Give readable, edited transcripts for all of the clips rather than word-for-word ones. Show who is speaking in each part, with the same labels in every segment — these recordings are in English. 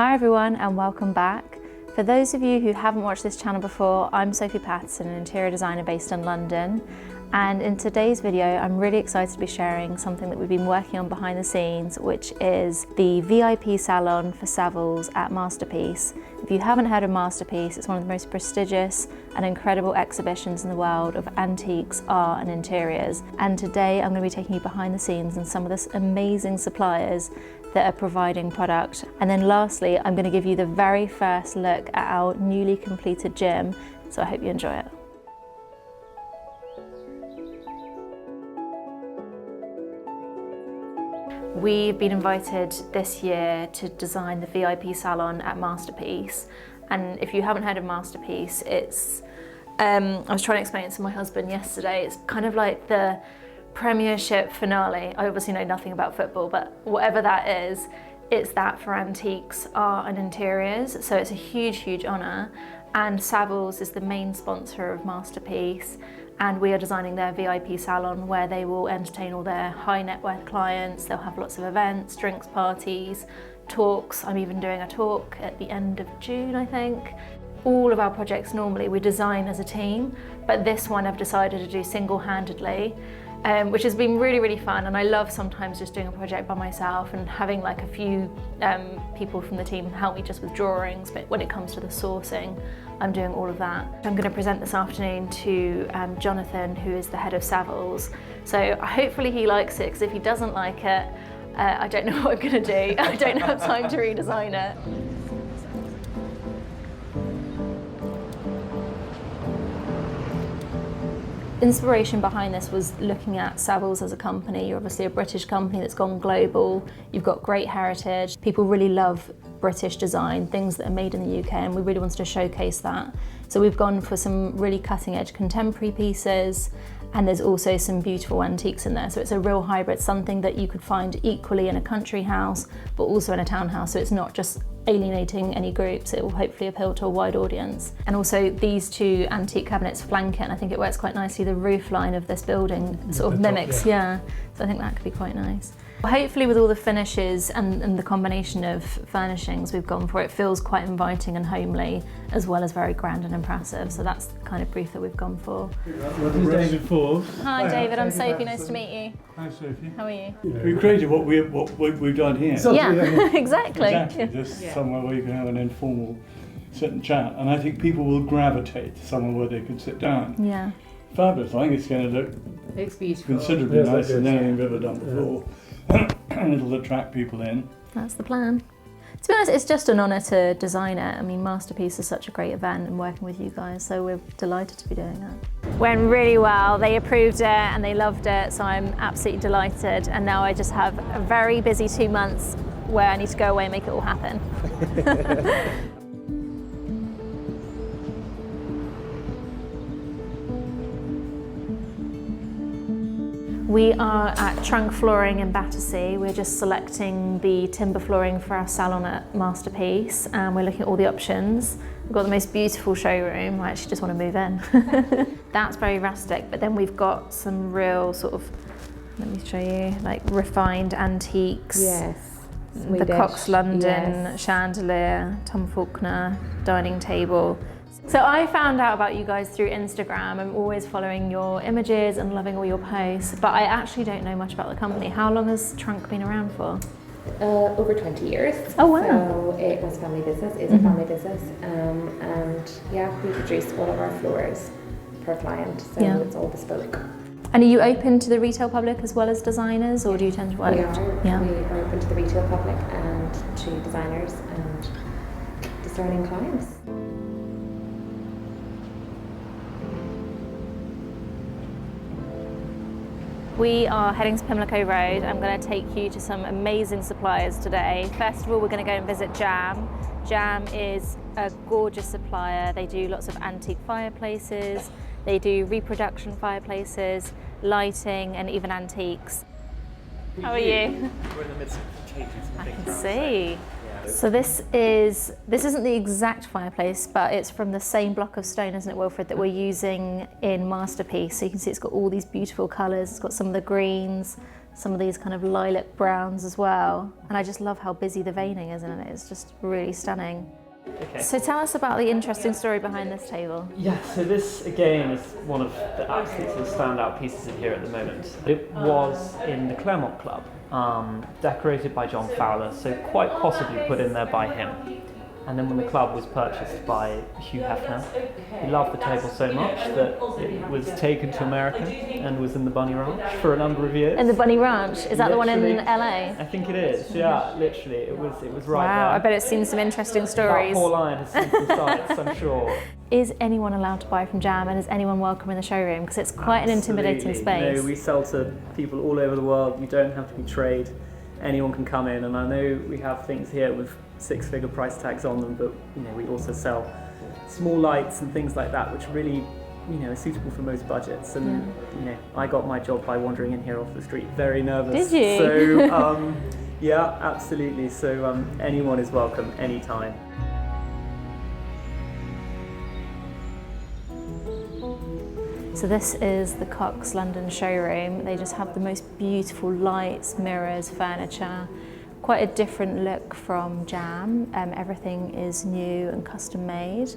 Speaker 1: Hi everyone and welcome back. For those of you who haven't watched this channel before, I'm Sophie Paterson, an interior designer based in London. And in today's video, I'm really excited to be sharing something that we've been working on behind the scenes, which is the VIP Salon for Savills at Masterpiece. If you haven't heard of Masterpiece, it's one of the most prestigious and incredible exhibitions in the world of antiques, art and interiors. And today I'm going to be taking you behind the scenes and some of the amazing suppliers that are providing product. And then lastly, I'm going to give you the very first look at our newly completed gym. So I hope you enjoy it. We've been invited this year to design the VIP Salon at Masterpiece. And if you haven't heard of Masterpiece, it's, I was trying to explain it to my husband yesterday, it's kind of like the Premiership finale. I obviously know nothing about football, but whatever that is, it's that for antiques, art and interiors. So it's a huge, huge honour. And Savills is the main sponsor of Masterpiece. And we are designing their VIP salon where they will entertain all their high net worth clients. They'll have lots of events, drinks, parties, talks. I'm even doing a talk at the end of June, I think. All of our projects normally we design as a team, but this one I've decided to do single-handedly. Which has been really, really fun, and I love sometimes just doing a project by myself and having like a few people from the team help me just with drawings, but when it comes to the sourcing, I'm doing all of that. I'm going to present this afternoon to Jonathan, who is the head of Savills, so hopefully he likes it, because if he doesn't like it, I don't know what I'm going to do. I don't have time to redesign it. Inspiration behind this was looking at Savills as a company. You're obviously a British company that's gone global. You've got great heritage. People really love British design, things that are made in the UK, and we really wanted to showcase that. So we've gone for some really cutting edge contemporary pieces, and there's also some beautiful antiques in there. So it's a real hybrid, something that you could find equally in a country house, but also in a townhouse. So it's not just alienating any groups, it will hopefully appeal to a wide audience. And also these two antique cabinets flank it, and I think it works quite nicely. The roof line of this building sort of mimics, yeah. So I think that could be quite nice. Hopefully with all the finishes and the combination of furnishings we've gone for, it feels quite inviting and homely, as well as very grand and impressive. So that's the kind of brief that we've gone for.
Speaker 2: This is David Forbes.
Speaker 1: Hi David, I'm Sophie, nice to meet you.
Speaker 2: Hi Sophie.
Speaker 1: How are you?
Speaker 2: We created what we've done here.
Speaker 1: Yeah, exactly.
Speaker 2: Exactly, just somewhere where you can have an informal sit and chat, and I think people will gravitate to somewhere where they can sit down.
Speaker 1: Yeah.
Speaker 2: Fabulous. I think it's going to look considerably nicer than anything we've ever done before. And it'll attract people in.
Speaker 1: That's the plan. To be honest, it's just an honour to design it. I mean, Masterpiece is such a great event and working with you guys, so we're delighted to be doing that. Went really well. They approved it and they loved it, so I'm absolutely delighted. And now I just have a very busy 2 months where I need to go away and make it all happen. We are at Trunk Flooring in Battersea. We're just selecting the timber flooring for our salon at Masterpiece, and we're looking at all the options. We've got the most beautiful showroom. I actually just want to move in. That's very rustic, but then we've got some real sort of, let me show you, like refined antiques.
Speaker 3: Yes.
Speaker 1: The Cox London chandelier, Tom Faulkner dining table. So I found out about you guys through Instagram. I'm always following your images and loving all your posts, but I actually don't know much about the company. How long has Trunk been around for?
Speaker 3: Over 20 years.
Speaker 1: Oh wow.
Speaker 3: So it was family business, is a family business, and yeah, we produce all of our floors per client, so it's all bespoke.
Speaker 1: And are you open to the retail public as well as designers, or do you tend to work?
Speaker 3: We are open to the retail public and to designers and discerning clients.
Speaker 1: We are heading to Pimlico Road. I'm going to take you to some amazing suppliers today. First of all, we're going to go and visit Jam. Jam is a gorgeous supplier. They do lots of antique fireplaces, they do reproduction fireplaces, lighting and even antiques. How are you?
Speaker 4: We're in the midst of changing some
Speaker 1: I
Speaker 4: things
Speaker 1: can
Speaker 4: around,
Speaker 1: see.
Speaker 4: So,
Speaker 1: So this isn't the exact fireplace, but it's from the same block of stone, isn't it, Wilfred, that we're using in Masterpiece. So you can see it's got all these beautiful colours. It's got some of the greens, some of these kind of lilac browns as well. And I just love how busy the veining is in it. It's just really stunning.
Speaker 4: Okay.
Speaker 1: So tell us about the interesting story behind this table.
Speaker 4: Yeah, so this again is one of the absolute sort of standout pieces in here at the moment. It was in the Claremont Club, decorated by John Fowler, so quite possibly put in there by him. And then when the club was purchased by Hugh Hefner, he loved the table so much that it was taken to America and was in the Bunny Ranch for a number of years.
Speaker 1: In the Bunny Ranch? Is that the one in LA?
Speaker 4: I think it is, yeah, literally. It was right
Speaker 1: Wow,
Speaker 4: there.
Speaker 1: I bet it's seen some interesting
Speaker 4: That
Speaker 1: stories.
Speaker 4: poor lion has seen some sights, I'm sure.
Speaker 1: Is anyone allowed to buy from Jam, and is anyone welcome in the showroom? Because it's quite an intimidating
Speaker 4: Absolutely.
Speaker 1: space.
Speaker 4: No, we sell to people all over the world. You don't have to be trade. Anyone can come in, and I know we have things here with six-figure price tags on them, but we also sell small lights and things like that, which really are suitable for most budgets. And I got my job by wandering in here off the street, very nervous.
Speaker 1: Did you?
Speaker 4: So yeah, absolutely. So anyone is welcome anytime.
Speaker 1: So this is the Cox London showroom. They just have the most beautiful lights, mirrors, furniture. Quite a different look from Jam. Everything is new and custom made.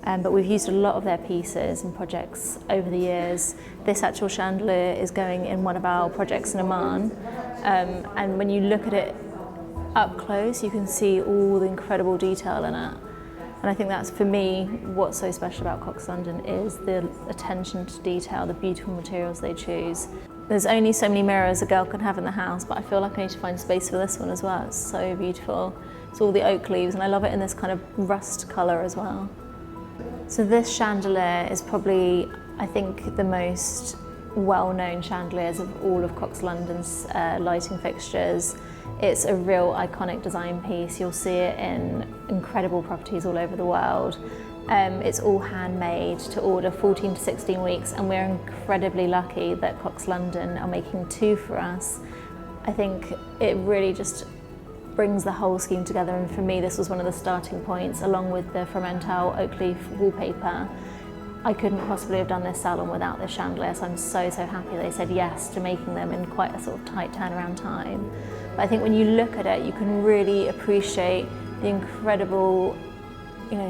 Speaker 1: But we've used a lot of their pieces in projects over the years. This actual chandelier is going in one of our projects in Oman. And when you look at it up close, you can see all the incredible detail in it. And I think that's, for me, what's so special about Cox London is the attention to detail, the beautiful materials they choose. There's only so many mirrors a girl can have in the house, but I feel like I need to find space for this one as well. It's so beautiful. It's all the oak leaves, and I love it in this kind of rust colour as well. So this chandelier is probably, I think, the most well-known chandeliers of all of Cox London's lighting fixtures. It's a real iconic design piece. You'll see it in incredible properties all over the world. It's all handmade to order 14 to 16 weeks, and we're incredibly lucky that Cox London are making 2 for us. I think it really just brings the whole scheme together, and for me this was one of the starting points, along with the Fremantle oak leaf wallpaper. I couldn't possibly have done this salon without this chandelier, so I'm so happy they said yes to making them in quite a sort of tight turnaround time. But I think when you look at it, you can really appreciate the incredible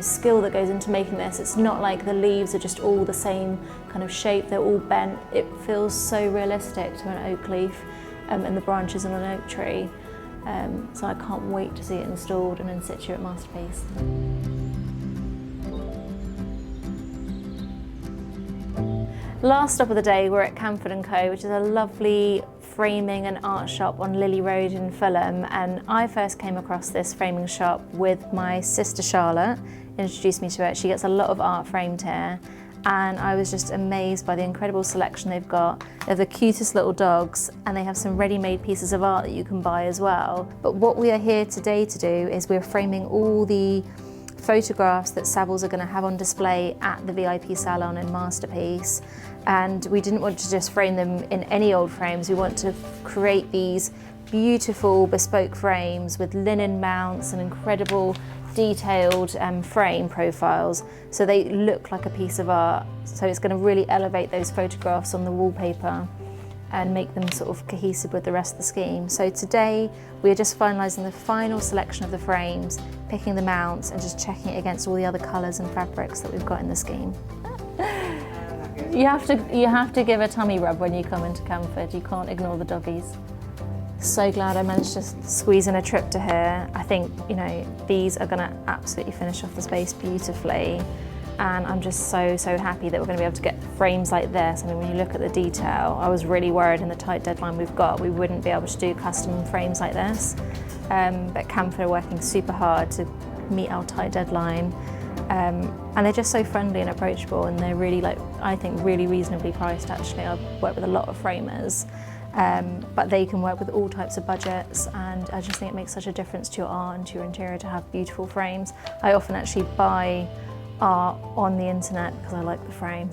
Speaker 1: skill that goes into making this. It's not like the leaves are just all the same kind of shape, they're all bent. It feels so realistic to an oak leaf and the branches on an oak tree. So I can't wait to see it installed and in situ at Masterpiece. Last stop of the day, we're at Camford & Co, which is a lovely framing and art shop on Lily Road in Fulham, and I first came across this framing shop with my sister Charlotte, introduced me to it. She gets a lot of art framed here, and I was just amazed by the incredible selection they've got. They have the cutest little dogs, and they have some ready-made pieces of art that you can buy as well. But what we are here today to do is we're framing all the photographs that Savills are going to have on display at the VIP Salon in Masterpiece. And we didn't want to just frame them in any old frames. We want to create these beautiful bespoke frames with linen mounts and incredible detailed frame profiles, so they look like a piece of art. So it's going to really elevate those photographs on the wallpaper and make them sort of cohesive with the rest of the scheme. So today we're just finalising the final selection of the frames, picking the mounts and just checking it against all the other colours and fabrics that we've got in the scheme. You have to give a tummy rub when you come into Camford. You can't ignore the doggies. So glad I managed to squeeze in a trip to here. I think these are going to absolutely finish off the space beautifully, and I'm just so happy that we're going to be able to get frames like this. I mean, when you look at the detail, I was really worried in the tight deadline we've got we wouldn't be able to do custom frames like this, but Camford are working super hard to meet our tight deadline. And they're just so friendly and approachable, and they're really, I think, really reasonably priced actually. I've worked with a lot of framers, but they can work with all types of budgets, and I just think it makes such a difference to your art and to your interior to have beautiful frames. I often actually buy art on the internet because I like the frame.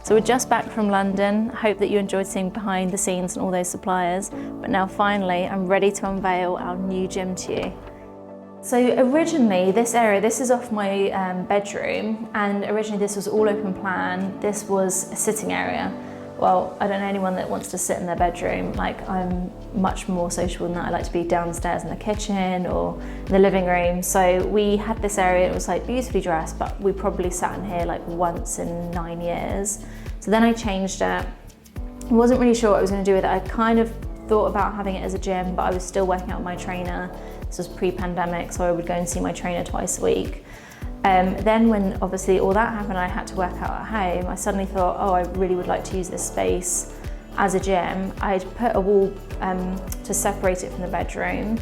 Speaker 1: So we're just back from London. Hope that you enjoyed seeing behind the scenes and all those suppliers. But now finally, I'm ready to unveil our new gym to you. So originally this area, this is off my bedroom, and originally this was all open plan. This was a sitting area. Well, I don't know anyone that wants to sit in their bedroom. Like, I'm much more sociable than that. I like to be downstairs in the kitchen or in the living room. So we had this area, it was like beautifully dressed, but we probably sat in here like once in 9 years. So then I changed it. I wasn't really sure what I was going to do with it. I kind of thought about having it as a gym, but I was still working out with my trainer. This was pre-pandemic, so I would go and see my trainer twice a week. Then when obviously all that happened, I had to work out at home, I suddenly thought, oh, I really would like to use this space as a gym. I'd put a wall to separate it from the bedroom,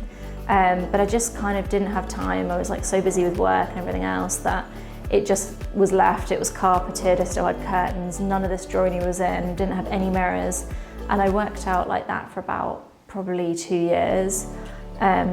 Speaker 1: but I just kind of didn't have time. I was like so busy with work and everything else that it just was left. It was carpeted, I still had curtains, none of this joinery was in, didn't have any mirrors. And I worked out like that for about probably 2 years.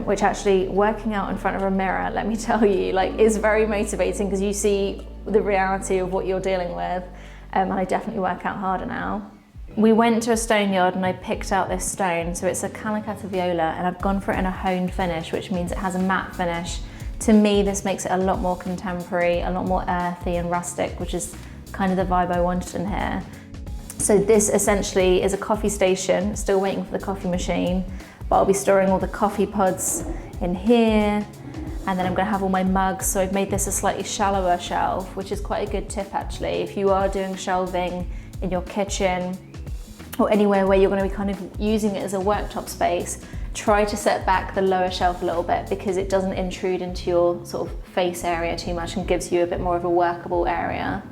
Speaker 1: Which actually, working out in front of a mirror, let me tell you, like, is very motivating because you see the reality of what you're dealing with, and I definitely work out harder now. We went to a stone yard and I picked out this stone, so it's a Calicata Viola, and I've gone for it in a honed finish, which means it has a matte finish. To me, this makes it a lot more contemporary, a lot more earthy and rustic, which is kind of the vibe I wanted in here. So this essentially is a coffee station, still waiting for the coffee machine. But I'll be storing all the coffee pods in here, and then I'm gonna have all my mugs. So I've made this a slightly shallower shelf, which is quite a good tip actually. If you are doing shelving in your kitchen or anywhere where you're gonna be kind of using it as a worktop space, try to set back the lower shelf a little bit because it doesn't intrude into your sort of face area too much and gives you a bit more of a workable area.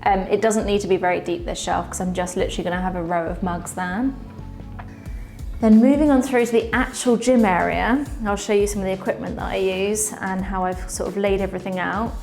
Speaker 1: It doesn't need to be very deep, this shelf, because I'm just literally gonna have a row of mugs there. Then moving on through to the actual gym area, I'll show you some of the equipment that I use and how I've sort of laid everything out.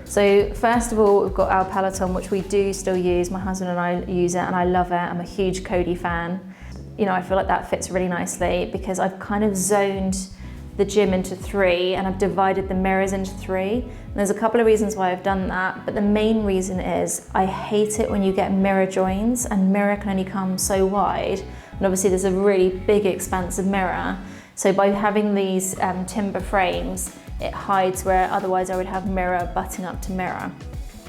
Speaker 1: So first of all, we've got our Peloton, which we do still use. My husband and I use it and I love it. I'm a huge Cody fan. You know, I feel like that fits really nicely because I've kind of zoned the gym into 3 and I've divided the mirrors into 3. And there's a couple of reasons why I've done that, but the main reason is I hate it when you get mirror joins, and mirror can only come so wide. And obviously there's a really big expansive mirror. So by having these timber frames, it hides where otherwise I would have mirror butting up to mirror.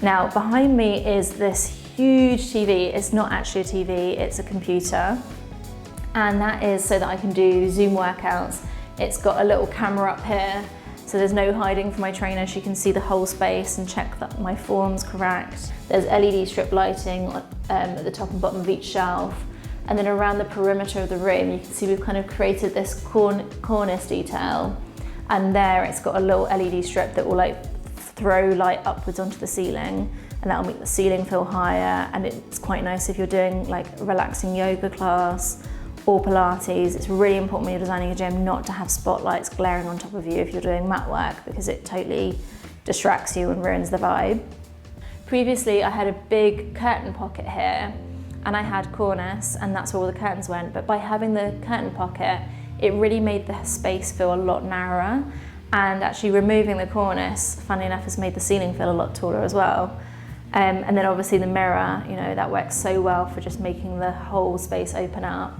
Speaker 1: Now behind me is this huge TV. It's not actually a TV, it's a computer. And that is so that I can do Zoom workouts. It's got a little camera up here, so there's no hiding for my trainer. She can see the whole space and check that my form's correct. There's LED strip lighting at the top and bottom of each shelf. And then around the perimeter of the room, you can see we've kind of created this cornice detail. And there it's got a little LED strip that will like throw light upwards onto the ceiling, and that'll make the ceiling feel higher. And it's quite nice if you're doing like a relaxing yoga class or Pilates. It's really important when you're designing a gym not to have spotlights glaring on top of you if you're doing mat work, because it totally distracts you and ruins the vibe. Previously, I had a big curtain pocket here, and I had cornice, and that's where all the curtains went. But by having the curtain pocket, it really made the space feel a lot narrower. And actually removing the cornice, funnily enough, has made the ceiling feel a lot taller as well. And then obviously the mirror, you know, that works so well for just making the whole space open up.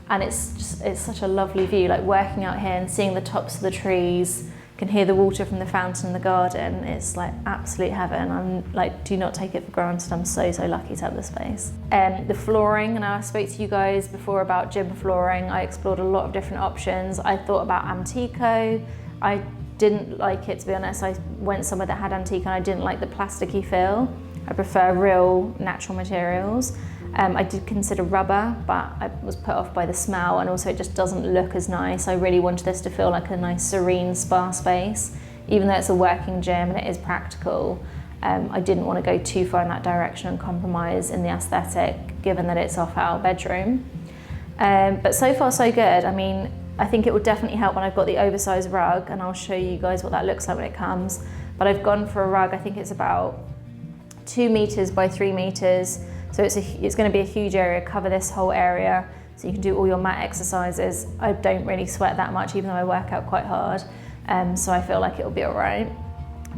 Speaker 1: And it's such a lovely view, like working out here and seeing the tops of the trees, can hear the water from the fountain in the garden. It's like absolute heaven. I'm like, do not take it for granted. I'm so lucky to have this space. The flooring, and I spoke to you guys before about gym flooring. I explored a lot of different options. I thought about Antico. I didn't like it, to be honest. I went somewhere that had Antico and I didn't like the plasticky feel. I prefer real natural materials. I did consider rubber, but I was put off by the smell, and also it just doesn't look as nice. I really wanted this to feel like a nice serene spa space. Even though it's a working gym and it is practical, I didn't want to go too far in that direction and compromise in the aesthetic, given that it's off our bedroom. But so far so good. I mean, I think it will definitely help when I've got the oversized rug, and I'll show you guys what that looks like when it comes. But I've gone for a rug, I think it's about 2 meters by 3 meters. So it's going to be a huge area, cover this whole area, so you can do all your mat exercises. I don't really sweat that much, even though I work out quite hard, so I feel like it'll be all right.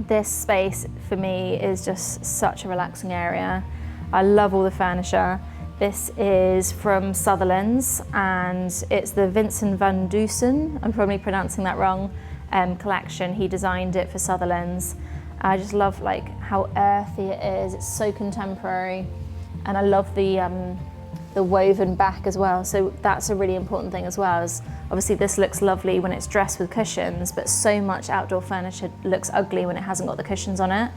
Speaker 1: This space for me is just such a relaxing area. I love all the furniture. This is from Sutherland's, and it's the Vincent van Dusen. I'm probably pronouncing that wrong. collection. He designed it for Sutherland's. I just love like how earthy it is. It's so contemporary, and I love the woven back as well. So that's a really important thing as well. Is obviously this looks lovely when it's dressed with cushions, but so much outdoor furniture looks ugly when it hasn't got the cushions on it.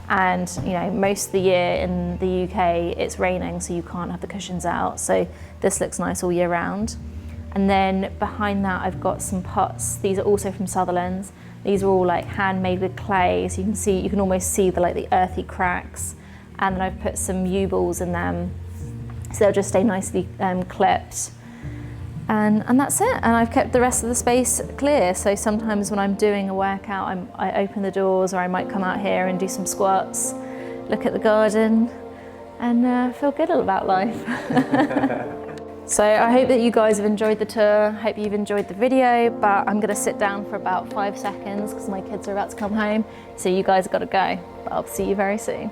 Speaker 1: And you know, most of the year in the UK it's raining, so you can't have the cushions out. So this looks nice all year round. And then behind that I've got some pots. These are also from Sutherland's. These are all like handmade with clay, so you can almost see the earthy cracks. And then I've put some U-balls in them, so they'll just stay nicely clipped. And that's it. And I've kept the rest of the space clear. So sometimes when I'm doing a workout, I open the doors, or I might come out here and do some squats, look at the garden, and feel good about life. So I hope that you guys have enjoyed the tour. Hope you've enjoyed the video, but I'm gonna sit down for about 5 seconds because my kids are about to come home. So you guys have got to go, but I'll see you very soon.